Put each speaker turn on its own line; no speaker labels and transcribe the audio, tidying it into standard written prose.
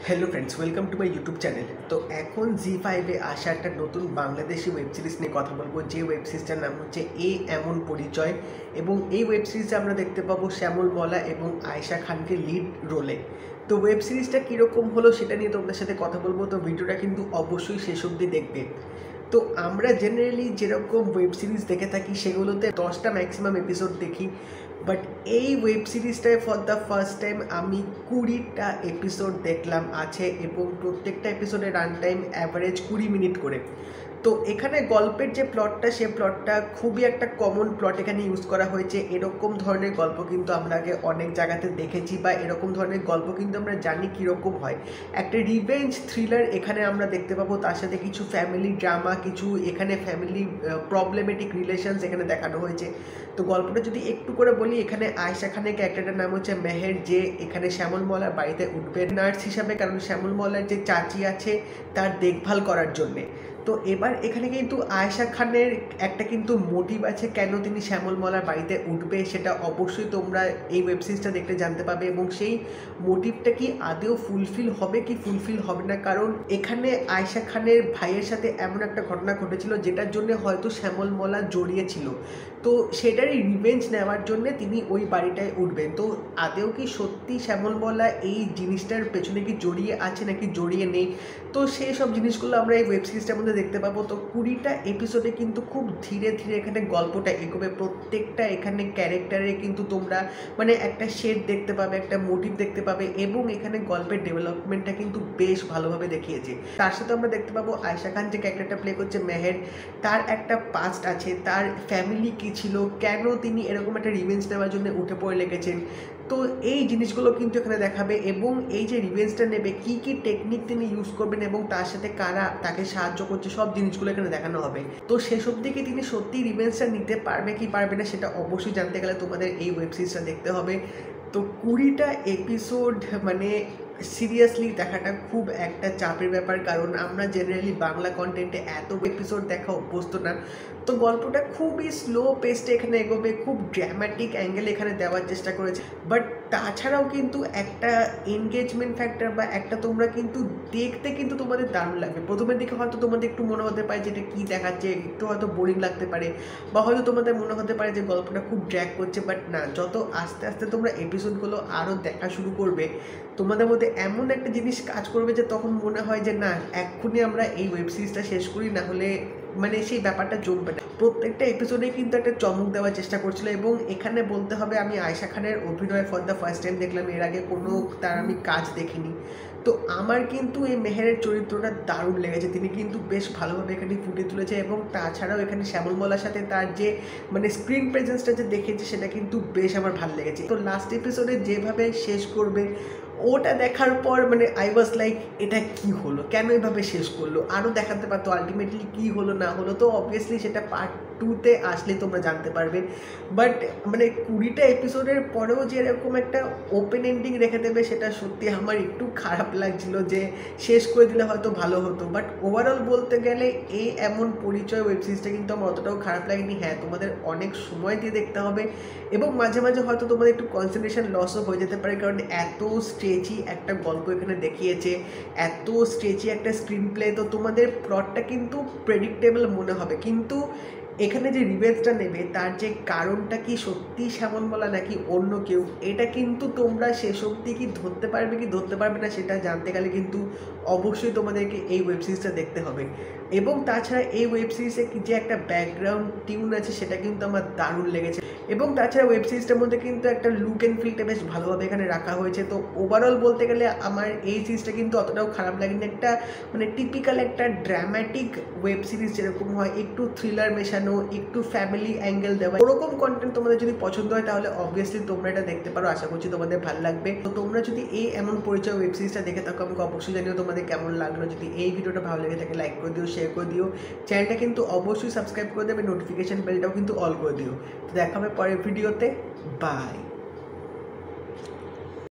Hello friends welcome to my YouTube channel. तो এখন জি5 আসা একটা নতুন বাংলাদেশি ওয়েব সিরিজ নিয়ে কথা বলবো, যে ওয়েব সিরিজটার নাম হচ্ছে এ এমন পরিচয়। এবং এই ওয়েব সিরিজে আমরা দেখতে পাবো শ্যামল মলা এবং আয়েশা খানকে লিড রোলে। তো ওয়েব সিরিজটা কীরকম হলো সেটা নিয়ে তোমাদের সাথে কথা বলবো, তো ভিডিওটা কিন্তু অবশ্যই শেষ অবধি দেখবে। তো আমরা জেনারেলি যেরকম ওয়েব সিরিজ দেখে থাকি সেগুলোতে 10টা ম্যাক্সিমাম এপিসোড দেখি, বাট এই ওয়েব সিরিজটায় ফর দ্য ফার্স্ট টাইম আমি 20টা এপিসোড দেখলাম আছে, এবং প্রত্যেকটা এপিসোডের রান টাইম অ্যাভারেজ 20 মিনিট করে। তো এখানে গল্পের যে প্লটটা, সে প্লটটা খুবই একটা কমন প্লট এখানে ইউজ করা হয়েছে। এরকম ধরনের গল্প কিন্তু আমরা আগে অনেক জায়গাতে দেখেছি, বা এরকম ধরনের গল্প কিন্তু আমরা জানি কীরকম হয়। একটা রিভেঞ্জ থ্রিলার এখানে আমরা দেখতে পাবো, তার সাথে কিছু ফ্যামিলি ড্রামা, কিছু এখানে ফ্যামিলি প্রবলেমেটিক রিলেশনস এখানে দেখানো হয়েছে। তো গল্পটা যদি একটু করে বলি, এখানে আয়েশা খানের ক্যারেক্টারটার নাম হচ্ছে মেহের, যে এখানে শ্যামল মলার বাড়িতে উঠবে নার্স হিসাবে, কারণ শ্যামল মলার যে চাচি আছে তার দেখভাল করার জন্যে। তো এবার এখানে কিন্তু আয়েশা খানের একটা কিন্তু মোটিভ আছে কেন তিনি শ্যামল মলার বাড়িতে উঠবে, সেটা অবশ্যই তোমরা এই ওয়েব সিরিজটা দেখতে জানতে পাবে। এবং সেই মোটিভটা কি আদেও ফুলফিল হবে কি ফুলফিল হবে না, কারণ এখানে আয়েশা খানের ভাইয়ের সাথে এমন একটা ঘটনা ঘটেছিল যেটার জন্য হয়তো শ্যামল মলা জড়িয়েছিল। তো সেটারই রিভেঞ্জ নেওয়ার জন্যে তিনি ওই বাড়িটায় উঠবেন। তো আদেও কি সত্যি শ্যামল মলা এই জিনিসটার পেছনে কি জড়িয়ে আছে নাকি জড়িয়ে নেই, তো সেই সব জিনিসগুলো আমরা এই ওয়েব সিরিজটার মধ্যে দেখতে পাবো। তো 20টা এপিসোডে কিন্তু খুব ধীরে ধীরে এখানে গল্পটা এগোবে। প্রত্যেকটা এখানে ক্যারেক্টারে কিন্তু তোমরা মানে একটা শেড দেখতে পাবে, একটা মোটিভ দেখতে পাবে, এবং এখানে গল্পের ডেভেলপমেন্টটা কিন্তু বেশ ভালোভাবে দেখিয়েছে। তার সাথে আমরা দেখতে পাবো আয়েশা খান যে ক্যারেক্টারটা প্লে করছে মেহের, তার একটা পাস্ট আছে, তার ফ্যামিলি কী ছিল, কেন তিনি এরকম একটা রিভেঞ্জ নেওয়ার জন্য উঠে পড়ে লেগেছেন। তো এই জিনিসগুলো কিন্তু এখানে দেখাবে, এবং এই যে রিভেঞ্জটা নেবে কী কী টেকনিক তিনি ইউজ করবেন এবং তার সাথে কারা তাকে সাহায্য করছে, সব জিনিসগুলো এখানে দেখানো হবে। তো সেসব দিকে তিনি সত্যিই রিভেঞ্জটা নিতে পারবে কি পারবে না সেটা অবশ্যই জানতে গেলে তোমাদের এই ওয়েব সিরিজটা দেখতে হবে। তো 20টা এপিসোড মানে সিরিয়াসলি দেখাটা খুব একটা চাপের ব্যাপার, কারণ আমরা জেনারেলি বাংলা কন্টেন্টে এত এপিসোড দেখা অভ্যস্ত না। তো গল্পটা খুবই স্লো পেস্টে এখানে এগোবে, খুব ড্রামাটিক অ্যাঙ্গেল এখানে দেওয়ার চেষ্টা করেছে। বাট তাছাড়াও কিন্তু একটা এনগেজমেন্ট ফ্যাক্টর বা একটা তোমরা কিন্তু দেখতে কিন্তু তোমাদের দারুণ লাগবে। প্রথমের দিকে হয়তো তোমাদের একটু মনে হতে পারে যে এটা কী দেখাচ্ছে, একটু হয়তো বোরিং লাগতে পারে, বা হয়তো তোমাদের মনে হতে পারে যে গল্পটা খুব ড্র্যাগ করছে। বাট না, যত আস্তে আস্তে তোমরা এপিসোডগুলো আরও দেখা শুরু করবে, তোমাদের মধ্যে এমন একটা জিনিস কাজ করবে যে তখন মনে হয় যে না, এক্ষুনি আমরা এই ওয়েব সিরিজটা শেষ করি, না হলে মানে সেই ব্যাপারটা জমবে না। প্রত্যেকটা এপিসোডে কিন্তু একটা চমক দেওয়ার চেষ্টা করছিল, এবং এখানে বলতে হবে আমি আয়েশা খানের অভিনয় ফর দ্য ফার্স্ট টাইম দেখলাম, এর আগে কোনো তার আমি কাজ দেখিনি। তো আমার কিন্তু এই মেহেরের চরিত্রটা দারুণ লেগেছে, তিনি কিন্তু বেশ ভালোভাবে এখানে ফুটিয়ে তুলেছে। এবং তাছাড়াও এখানে শ্যামল মলার সাথে তার যে মানে স্ক্রিন প্রেজেন্সটা যে দেখেছি সেটা কিন্তু বেশ আমার ভালো লেগেছে। তো লাস্ট এপিসোডে যেভাবে শেষ করবে ওটা দেখার পর মানে আই ওয়াজ লাইক এটা কি হলো, কেন এভাবে শেষ করলো, আরও দেখাতে পারতো আলটিমেটলি কী হলো না হলো। তো অবভিয়াসলি সেটা পার্ট 2তে আসলে তোমরা জানতে পারবে। বাট মানে 20টা এপিসোডের পরেও যে এরকম একটা ওপেন এন্ডিং রেখে দেবে, সেটা সত্যি আমার একটু খারাপ লাগছিল, যে শেষ করে দিলে হয়তো ভালো হতো। বাট ওভারঅল বলতে গেলে এই এমন পরিচয় ওয়েব সিরিজটা কিন্তু আমার অতটাও খারাপ লাগেনি। হ্যাঁ, তোমাদের অনেক সময় দিয়ে দেখতে হবে, এবং মাঝে মাঝে হয়তো তোমাদের একটু কনসেন্ট্রেশন লসও হয়ে যেতে পারে, কারণ এত স্ট্রেচি একটা গল্প এখানে দেখিয়েছে, এত স্ট্রেচি একটা স্ক্রিন প্লে, তো তোমাদের প্লটটা কিন্তু প্রেডিক্টেবল মনে হবে। কিন্তু এখানে যে রিভেঞ্জটা নেবে তার যে কারণটা কি সত্যি শ্যামল মলা নাকি অন্য কেউ, এটা কিন্তু তোমরা শেষ অবধি কি ধরতে পারবে কি ধরতে পারবে না সেটা জানতে গেলে কিন্তু অবশ্যই তোমাদেরকে এই ওয়েব সিরিজটা দেখতে হবে। এবং তাছাড়া এই ওয়েব সিরিজে যে একটা ব্যাকগ্রাউন্ড টিউন আছে সেটা কিন্তু আমার দারুণ লেগেছে। এবং তাছাড়া ওয়েব সিরিজটার মধ্যে কিন্তু একটা লুক অ্যান্ড ফিলটা বেশ ভালোভাবে এখানে রাখা হয়েছে। তো ওভারঅল বলতে গেলে আমার এই সিরিজটা কিন্তু অতটাও খারাপ লাগেনি। একটা মানে টিপিক্যাল একটা ড্রামাটিক ওয়েব সিরিজ যেরকম হয়, একটু থ্রিলার মেশানো, একটু ফ্যামিলি অ্যাঙ্গেল দেওয়া, ওরকম কন্টেন্ট তোমাদের যদি পছন্দ হয় তাহলে অবভিয়াসলি তোমরা এটা দেখতে পারো। আশা করছি তোমাদের ভালো লাগবে। তো তোমরা যদি এই এমন পরিচয় ওয়েব সিরিজটা দেখে থাকো, আমাকে অবশ্যই জানিও তোমাদের কেমন লাগলো। যদি এই ভিডিওটা ভালো লেগে থাকে লাইক করে দিও, শেয়ার করে দিও, চ্যানেলটা কিন্তু অবশ্যই সাবস্ক্রাইব করে দেবে, নোটিফিকেশন বেলটাও কিন্তু অল করে দিও। তো দেখা হবে পরের ভিডিওতে, বাই।